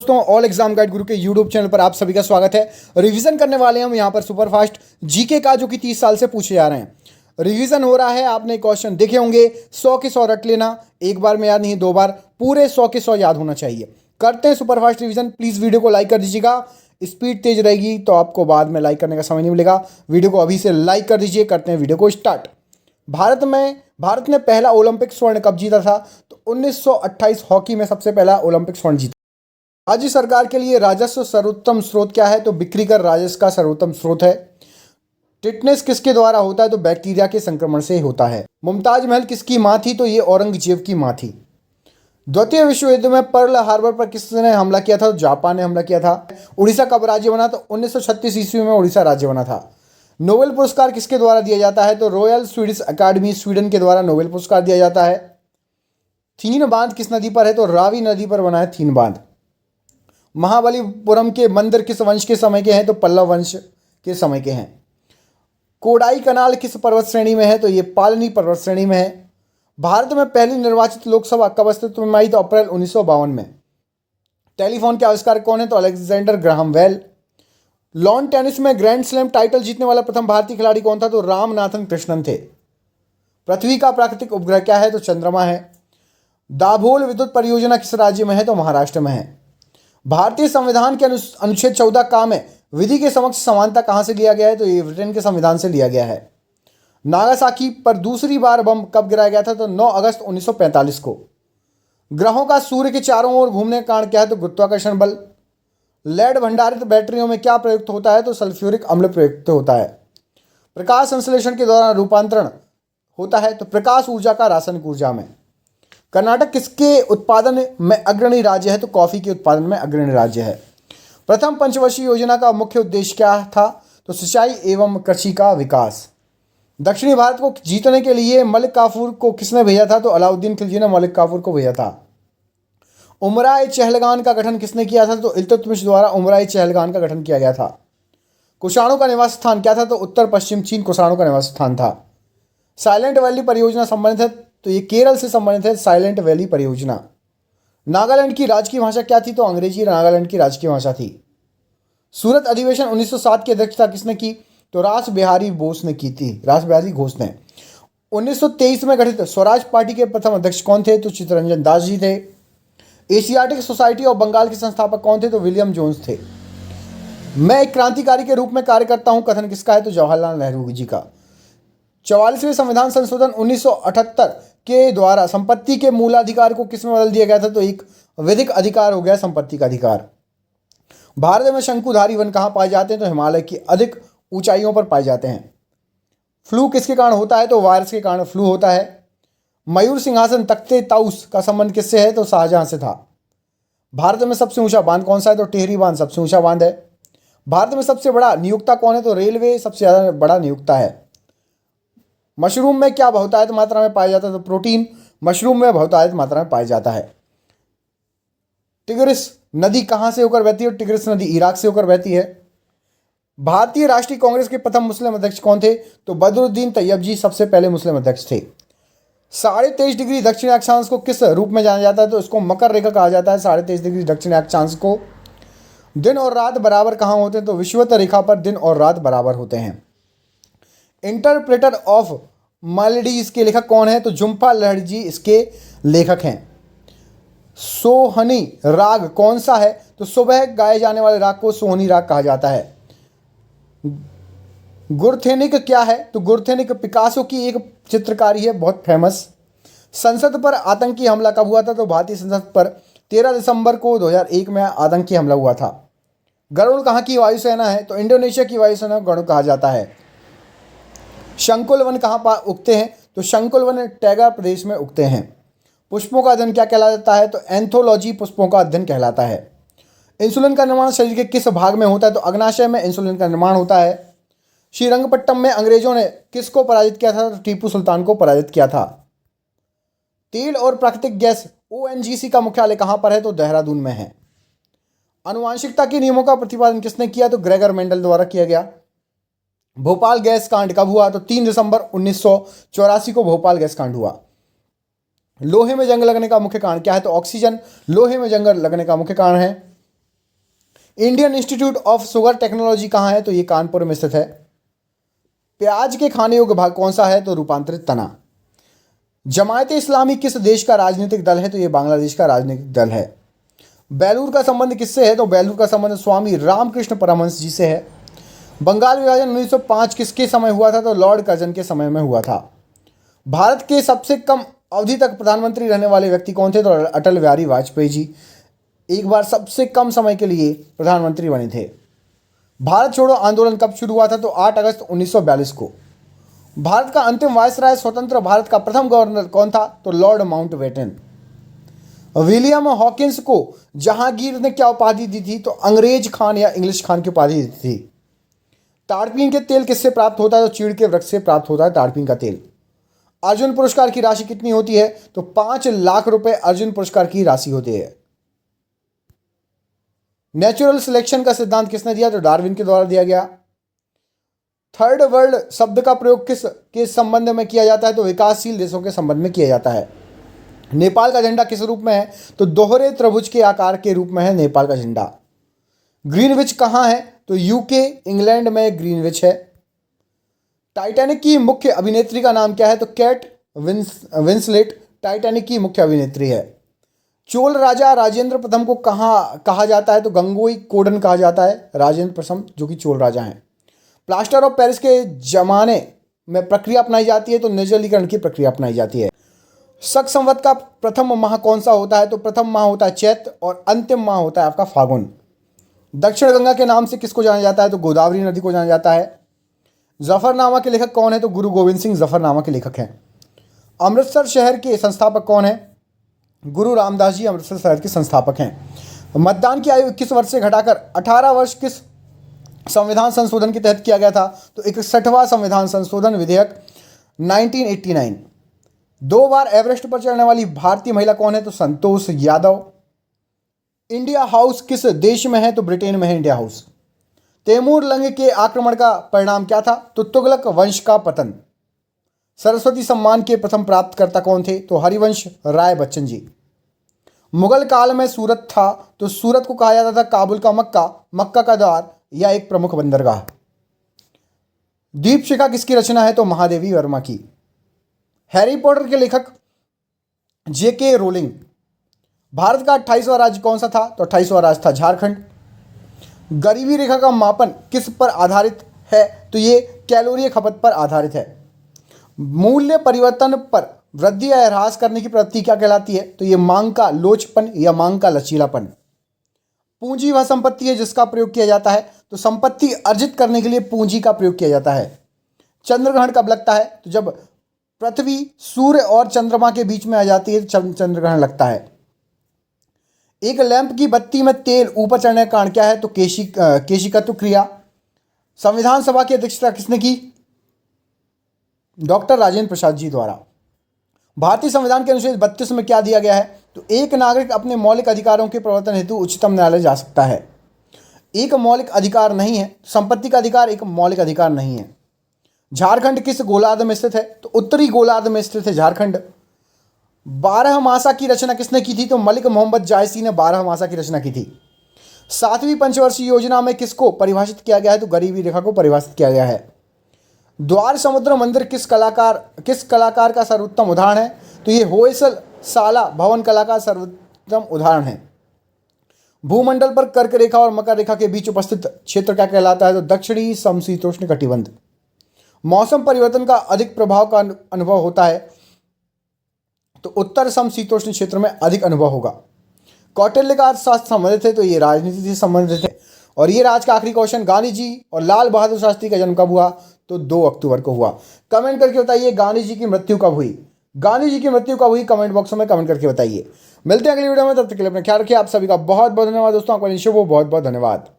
दोस्तों all exam guide गुरु के YouTube channel पर आप सभी का स्वागत है। रिवीजन करने वाले हैं हम यहाँ पर सुपरफास्ट जीके का, जो कि 30 साल से पूछे जा रहे हैं। रिवीजन हो रहा है, आपने क्वेश्चन देखे होंगे, 100 के 100 रट लेना, एक बार में याद नहीं, 2 बार, पूरे 100 के 100 याद होना चाहिए। करते हैं सुपरफास्ट रिवीजन। प्लीज़ वीडियो को लाइक कर दीजिएगा, स्पीड तेज रहेगी तो आपको बाद में लाइक करने का समय नहीं मिलेगा। वीडियो को अभी से लाइक कर दीजिए। करते हैं वीडियो को स्टार्ट। भारत ने पहला ओलंपिक स्वर्ण कब जीता था? तो 1928 हॉकी में सबसे पहला ओलंपिक स्वर्ण जीता। राज्य सरकार के लिए राजस्व सर्वोत्तम स्रोत क्या है? तो बिक्री कर राजस्व का सर्वोत्तम स्रोत है। टिटनेस किसके द्वारा होता है? तो बैक्टीरिया के संक्रमण से होता है। मुमताज महल किसकी मां थी? तो ये औरंगजेब की मां थी। द्वितीय विश्व युद्ध में पर्ल हार्बर पर किसने हमला किया था? तो जापान ने हमला किया था। उड़ीसा कब राज्य बना? तो 1936 ईस्वी में उड़ीसा राज्य बना था। नोबेल पुरस्कार किसके द्वारा दिया जाता है? तो रॉयल स्वीडिश अकादमी स्वीडन के द्वारा नोबेल पुरस्कार दिया जाता है। थीन बांध किस नदी पर है? तो रावी नदी पर बना है थीन बांध। महाबलीपुरम के मंदिर किस वंश के समय के हैं? तो पल्लव वंश के समय के हैं। कोडाई कनाल किस पर्वत श्रेणी में है? तो ये पालनी पर्वत श्रेणी में है। भारत में पहली निर्वाचित लोकसभा कब अस्तित्व में आई? तो अप्रैल 1952 में। टेलीफोन के आविष्कारक कौन है? तो Alexander Graham Bell. Lawn tennis में ग्रैंड स्लैम टाइटल जीतने वाला प्रथम भारतीय खिलाड़ी कौन था? तो रामनाथन कृष्णन थे। पृथ्वी का प्राकृतिक उपग्रह क्या है? तो चंद्रमा है। दाभोल विद्युत परियोजना किस राज्य में है? तो महाराष्ट्र में है। भारतीय संविधान के अनुच्छेद 14 का में विधि के समक्ष समानता कहां से लिया गया है? तो ये ब्रिटेन के संविधान से लिया गया है। नागासाकी पर दूसरी बार बम कब गिराया गया था? तो 9 अगस्त 1945 को। ग्रहों का सूर्य के चारों ओर घूमने का कारण क्या है? तो गुरुत्वाकर्षण बल। लेड भंडारित बैटरियों में क्या प्रयुक्त होता है? तो सल्फ्यूरिक अम्ल प्रयुक्त होता है। प्रकाश संश्लेषण के दौरान रूपांतरण होता है? तो प्रकाश ऊर्जा का रासायनिक ऊर्जा में। कर्नाटक किसके उत्पादन में अग्रणी राज्य है? तो कॉफी के उत्पादन में अग्रणी राज्य है। प्रथम पंचवर्षीय योजना का मुख्य उद्देश्य क्या था? तो सिंचाई एवं कृषि का विकास। दक्षिणी भारत को जीतने के लिए मलिक काफूर को किसने भेजा था? तो अलाउद्दीन खिलजी ने मलिक काफूर को भेजा था। उमराए चहलगान का गठन किसने किया था? तो इल्तुतमिश द्वारा उमराए चहलगान का गठन किया गया था। कुषाणों का निवास स्थान क्या था? तो उत्तर पश्चिम चीन कुषाणों का निवास स्थान था। साइलेंट वैली परियोजना संबंधित है? तो ये केरल से संबंधित है, साइलेंट वैली परियोजना। नागालैंड की राजकीय भाषा क्या थी? तो अंग्रेजी नागालैंड की राजकीय भाषा थी। सूरत अधिवेशन 1907 की अध्यक्षता किसने की? तो रास बिहारी बोस ने की थी, रास बिहारी घोष ने। 1923 में गठित स्वराज पार्टी के प्रथम अध्यक्ष कौन थे? तो चित्तरंजन दास जी थे। एशियाटिक सोसाइटी ऑफ बंगाल के संस्थापक कौन थे? तो विलियम जोन्स थे। मैं एक क्रांतिकारी के रूप में कार्य करता हूं, कथन किसका है? तो जवाहरलाल नेहरू जी का। 44वें संविधान संशोधन 1978 के द्वारा संपत्ति के मूलाधिकार को किसमें बदल दिया गया था? तो एक विधिक अधिकार हो गया संपत्ति का अधिकार। भारत में शंकुधारी वन कहाँ पाए जाते हैं? तो हिमालय की अधिक ऊंचाइयों पर पाए जाते हैं। फ्लू किसके कारण होता है? तो वायरस के कारण फ्लू होता है। मयूर सिंहासन तख्ते ताउस का संबंध किससे है? तो शाहजहां से था। भारत में सबसे ऊंचा बांध कौन सा है? तो टिहरी बांध सबसे ऊंचा बांध है। भारत में सबसे बड़ा नियोक्ता कौन है? तो रेलवे सबसे ज्यादा बड़ा नियोक्ता है। मशरूम में क्या बहुतायत मात्रा में पाया जाता है? तो प्रोटीन मशरूम में बहुतायत मात्रा में पाया जाता है। टिग्रिस नदी कहां से होकर बहती है? टिग्रिस नदी इराक से होकर बहती है। भारतीय राष्ट्रीय कांग्रेस के प्रथम मुस्लिम अध्यक्ष कौन थे? तो बदरुद्दीन तैयब जी सबसे पहले मुस्लिम अध्यक्ष थे। 23.5 डिग्री दक्षिण अक्षांश को किस रूप में जाना जाता है? तो इसको मकर रेखा कहा जाता है। 23.5 डिग्री दक्षिण अक्षांश को। दिन और रात बराबर कहां होते हैं? तो विषुवत रेखा पर दिन और रात बराबर होते हैं। इंटरप्रेटर ऑफ मेलोडीज के लेखक कौन है? तो झुम्पा लाहिड़ी जी इसके लेखक हैं। सोहनी राग कौन सा है? तो सुबह गाए जाने वाले राग को सोहनी राग कहा जाता है। गुरथेनिक क्या है? तो गुरथेनिक पिकासो की एक चित्रकारी है, बहुत फेमस। संसद पर आतंकी हमला कब हुआ था? तो भारतीय संसद पर 13 दिसंबर को 2001 में आतंकी हमला हुआ था। गरुड़ कहाँ की वायुसेना है? तो इंडोनेशिया की वायुसेना गरुड़ कहा जाता है। शंकुल वन कहाँ उगते हैं? तो शंकुल वन टैगा प्रदेश में उगते हैं। पुष्पों का अध्ययन क्या कहलाता है? तो एंथोलॉजी पुष्पों का अध्ययन कहलाता है। इंसुलिन का निर्माण शरीर के किस भाग में होता है? तो अग्नाशय में इंसुलिन का निर्माण होता है। श्रीरंगपट्टम में अंग्रेजों ने किसको पराजित किया था? तो टीपू सुल्तान को पराजित किया था। तेल और प्राकृतिक गैस ओएनजीसी का मुख्यालय कहाँ पर है? तो देहरादून में है। आनुवांशिकता के नियमों का प्रतिपादन किसने किया? तो ग्रेगर मेंडल द्वारा किया गया। भोपाल गैस कांड कब हुआ? तो 3 दिसंबर 1984 को भोपाल गैस कांड हुआ। लोहे में जंग लगने का मुख्य कारण क्या है? तो ऑक्सीजन लोहे में जंग लगने का मुख्य कारण है। Indian institute of sugar technology कहाँ है? तो ये कानपुर में स्थित है। प्याज के खाने योग्य भाग कौन सा है? तो रूपांतरित तना। जमायत इस्लामी किस देश का राजनीतिक दल है? तो ये बांग्लादेश का राजनीतिक दल है। बेलूर का संबंध किससे है? तो बेलूर का संबंध स्वामी रामकृष्ण परमहंस जी से है। बंगाल विभाजन 1905 किसके समय हुआ था? तो लॉर्ड कर्जन के समय में हुआ था। भारत के सबसे कम अवधि तक प्रधानमंत्री रहने वाले व्यक्ति कौन थे? तो अटल बिहारी वाजपेयी जी एक बार सबसे कम समय के लिए प्रधानमंत्री बने थे। भारत छोड़ो आंदोलन कब शुरू हुआ था? तो 8 अगस्त 1942 को। भारत का अंतिम वायसराय स्वतंत्र भारत का प्रथम गवर्नर कौन था? तो लॉर्ड माउंटबेटन। विलियम हॉकिंस को जहांगीर ने क्या उपाधि दी थी? तो अंग्रेज खान या इंग्लिश खान की उपाधि दी थी। ताड़पीन के तेल किससे प्राप्त होता है? तो चीड़ के वृक्ष से प्राप्त होता है ताड़पीन का तेल। अर्जुन पुरस्कार की राशि कितनी होती है? तो 5 लाख रुपए अर्जुन पुरस्कार की राशि होती है। नेचुरल सिलेक्शन का सिद्धांत किसने दिया? तो डार्विन के द्वारा दिया गया। थर्ड वर्ल्ड शब्द का प्रयोग किस के संबंध में किया जाता है? तो विकासशील देशों के संबंध में किया जाता है। नेपाल का झंडा किस रूप में है? तो दोहरे त्रिभुज के आकार के रूप में है नेपाल का झंडा। ग्रीनविच कहाँ है? तो यूके इंग्लैंड में ग्रीनविच है। टाइटैनिक की मुख्य अभिनेत्री का नाम क्या है? तो केट विंसलेट टाइटैनिक की मुख्य अभिनेत्री है। चोल राजा राजेंद्र प्रथम को कहाँ कहा जाता है? तो गंगोई कोंडन कहा जाता है राजेंद्र प्रथम जो कि चोल राजा हैं। प्लास्टर ऑफ पेरिस के जमाने में प्रक्रिया अपनाई जाती है? तो निर्जलीकरण की प्रक्रिया अपनाई जाती है। शक संवत का प्रथम माह कौन सा होता है? तो प्रथम माह होता है चैत्र और अंतिम माह होता है आपका फागुन। दक्षिण गंगा के नाम से किसको जाना जाता है? तो गोदावरी नदी को जाना जाता है। जफरनामा के लेखक कौन है? तो गुरु गोविंद सिंह जफरनामा के लेखक हैं। अमृतसर शहर के संस्थापक कौन है? गुरु रामदास जी अमृतसर शहर के संस्थापक हैं। मतदान की आयु 21 वर्ष से घटाकर 18 वर्ष किस संविधान संशोधन के तहत किया गया था? तो 61वां संविधान संशोधन विधेयक 1989। 2 बार एवरेस्ट पर चढ़ने वाली भारतीय महिला कौन है? तो संतोष यादव। इंडिया हाउस किस देश में है? तो ब्रिटेन में है इंडिया हाउस। तैमूर लंग के आक्रमण का परिणाम क्या था? तो तुगलक वंश का पतन। सरस्वती सम्मान के प्रथम प्राप्तकर्ता कौन थे? तो हरिवंश राय बच्चन जी। मुगल काल में सूरत था, तो सूरत को कहा जाता था काबुल का मक्का, मक्का का द्वार या एक प्रमुख बंदरगाह। दीपशिखा किसकी रचना है? तो महादेवी वर्मा की। हैरी पॉटर के लेखक जेके रोलिंग। भारत का 28वां राज्य कौन सा था? तो 28वां राज्य था झारखंड। गरीबी रेखा का मापन किस पर आधारित है? तो ये कैलोरी खपत पर आधारित है। मूल्य परिवर्तन पर वृद्धि या ह्रास करने की प्रवृत्ति क्या कहलाती है? तो ये मांग का लोचपन या मांग का लचीलापन। पूंजी वह संपत्ति है जिसका प्रयोग किया जाता है, तो संपत्ति अर्जित करने के लिए पूंजी का प्रयोग किया जाता है। चंद्रग्रहण कब लगता है? तो जब पृथ्वी सूर्य और चंद्रमा के बीच में आ जाती है तो चंद्रग्रहण लगता है। एक लैंप की बत्ती में तेल ऊपर चढ़ने का कारण क्या है? तो केशिकत्व क्रिया। संविधान सभा की अध्यक्षता किसने की? डॉक्टर राजेंद्र प्रसाद जी द्वारा। भारतीय संविधान के अनुच्छेद 32 में क्या दिया गया है? तो एक नागरिक अपने मौलिक अधिकारों के प्रवर्तन हेतु उच्चतम न्यायालय जा सकता है। एक मौलिक अधिकार नहीं है, संपत्ति का अधिकार एक मौलिक अधिकार नहीं है। झारखंड किस गोलार्ध में स्थित है? तो उत्तरी गोलार्ध में स्थित है झारखंड। 12 मासा की रचना किसने की थी? तो मलिक मोहम्मद जायसी ने 12 मासा की रचना की थी। 7वीं पंचवर्षीय योजना में किसको परिभाषित किया गया है? तो गरीबी रेखा को परिभाषित किया गया है। द्वार समुद्र मंदिर किस कलाकार का सर्वोत्तम उदाहरण है? तो ये होयसला भवन कला का सर्वोत्तम उदाहरण है। भूमंडल पर कर्क रेखा और मकर रेखा के बीच उपस्थित क्षेत्र क्या कहलाता है? तो दक्षिणी समशीतोष्ण कटिबंध। मौसम परिवर्तन का अधिक प्रभाव का अनुभव होता है, तो उत्तर समशीतोष्ण क्षेत्र में अधिक अनुभव होगा। कौटिल्य का अर्थशास्त्र संबंधित है, तो ये राजनीति से संबंधित है। और ये आज का आखिरी क्वेश्चन, गांधी जी और लाल बहादुर शास्त्री का जन्म कब हुआ? तो 2 अक्टूबर को हुआ। कमेंट करके बताइए गांधी जी की मृत्यु कब हुई? गांधी जी की मृत्यु कब हुई? कमेंट बॉक्स में कमेंट करके बताइए। मिलते हैं अगली वीडियो में, तब तक के लिए अपना ख्याल रखिए। आप सभी का बहुत बहुत धन्यवाद दोस्तों, आपका बहुत बहुत धन्यवाद।